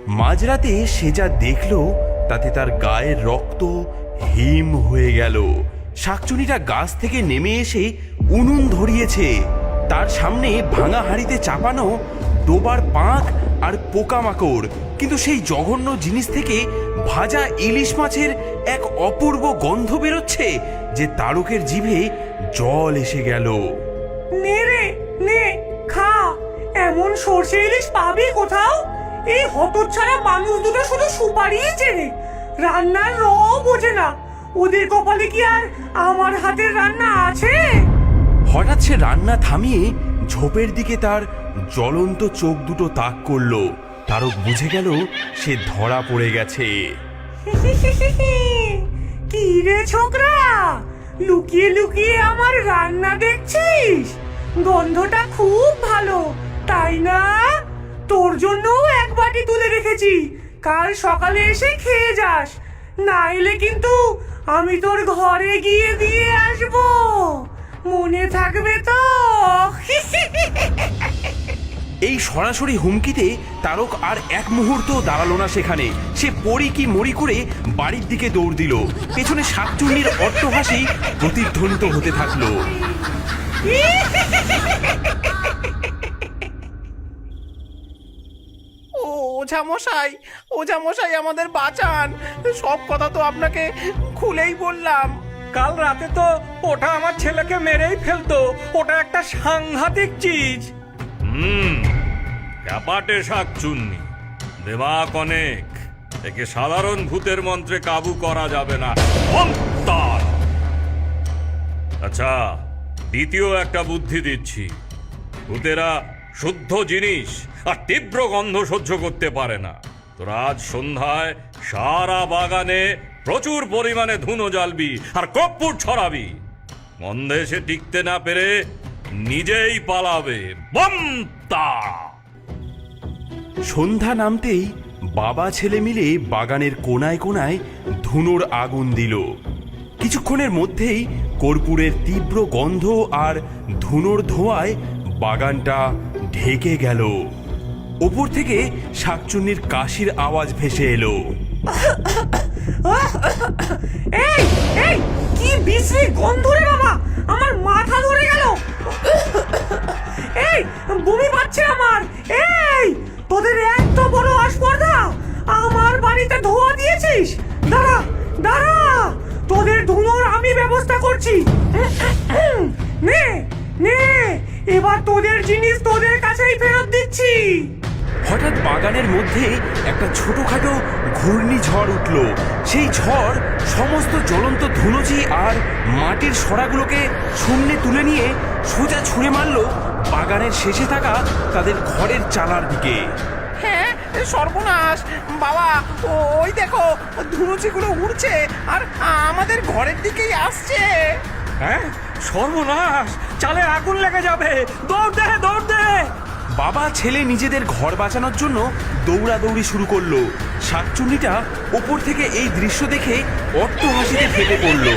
মাঝরাতে সে যা দেখল তাতে তার গায়ের রক্ত হিম হয়ে গেল। শাকচুনিটা গাছ থেকে নেমে এসে উনুন ধরিয়েছে। তার সামনে ভাঙা হাঁড়িতে চাপানো ডোবার পাঁক আর পোকামাকড়, কিন্তু সেই জঘন্য জিনিস থেকে ভাজা ইলিশ মাছের এক অপূর্ব গন্ধ বেরোচ্ছে যে তারকের জিভে জল এসে গেল। নে রে নে, খা। এমন সর্ষে ইলিশ পাবি কোথাও? এই হতচ্ছাড়া মানুষ দুটো শুধু সুপারিই চেনে, রান্নার র বোঝে না। ওদের কপালে কি আর আমার হাতের রান্না আছে? হঠাৎ সে রান্না থামিয়ে ঝোপের দিকে তার জ্বলন্ত চোখ দুটো তাক করলো। তারক বুঝে গেল সে ধরা পড়ে গেছে। কি রে ছোকরা, লুকিয়ে লুকিয়ে আমার রান্না দেখছিস? গন্ধটা খুব ভালো, তাই না? তোর জন্য এক বাটি তুলে রেখেছি, কাল সকালে এসে খেয়ে যাস। না এলে কিন্তু আমি তোর ঘরে গিয়ে দিয়ে আসবো, মনে থাকবে তো? এই সরাসরি হুমকিতে তারক আর এক মুহূর্ত দাঁড়ালো না সেখানে। সে পড়ি কি মরি করে বাড়ির দিকে দৌড় দিল। পেছনে শাকচুন্নির অট্টহাসি প্রতিধ্বনিত হতে থাকলো। ওঝামশাই, ওঝামশাই আমাদের বাঁচান। সব কথা তো আপনাকে খুলেই বললাম। কাল রাতে তো ওটা আমার ছেলেকে মেরেই ফেলতো। ওটা একটা সাংঘাতিক চিজ। ক্যাপাটে শাকচুন্নি, দেমাক অনেক। একে সাধারণ ভূতের মন্ত্রে কাবু করা যাবে না। মন্তার! আচ্ছা, দ্বিতীয় একটা বুদ্ধি দিচ্ছি। ভূতেরা শুদ্ধ জিনিস আর তীব্র গন্ধ সহ্য করতে পারে না। তোরা আজ সন্ধ্যায় সারা বাগানে প্রচুর পরিমাণে ধুনো জ্বালবি আর কর্পূর ছড়াবি। গন্ধে সে টিকতে না পেরে নিজেই পালাবে। বমতা! সন্ধ্যা নামতেই বাবা ছেলে মিলে বাগানের কোনায় কোনায় ধুনোর আগুন দিল। কিছুক্ষণের মধ্যেই কর্পূরের তীব্র গন্ধ আর ধুনোর ধোঁয়ায় বাগানটা ঢেকে গেল। ওপর থেকে শাকচুন্নির কাশির আওয়াজ ভেসে এলো। এই এই, কি বিশ্রী গন্ধ রে বাবা, আমার মাথা ধরে গেল। এই, বমি পাচ্ছে আমার। এই, তোদের এত বড় আসপর্দা, আমার বাড়িতে ধোঁয়া দিয়েছিস? দাঁড়া দাঁড়া, তোদের ধুনোর আমি ব্যবস্থা করছি। নে নে, এবার তোদের জিনিস তোদের কাছেই ফেরত দিচ্ছি। হঠাৎ বাগানের মধ্যে একটা ছোটখাটো ঘূর্ণিঝড় উঠল। সেই ঝড় সমস্ত জ্বলন্ত ধুলোজি আর মাটির সরাগুলোকে শূন্যে তুলে নিয়ে সোজা ছুঁড়ে মারল বাগানের শেষে থাকা তাদের ঘরের চালার দিকে। হ্যাঁ, সর্বনাশ বাবা, ওই দেখো ধুনুচিগুলো উড়ছে আর আমাদের ঘরের দিকেই আসছে। হ্যাঁ, সর্বনাশ, চালে আগুন লেগে যাবে। দৌড় দে, দৌড় দে। বাবা ছেলে নিজেদের ঘর বাঁচানোর জন্য দৌড়াদৌড়ি শুরু করলো। শাকচুন্নিটা ওপর থেকে এই দৃশ্য দেখে অট্টহাসিতে ফেটে পড়ল।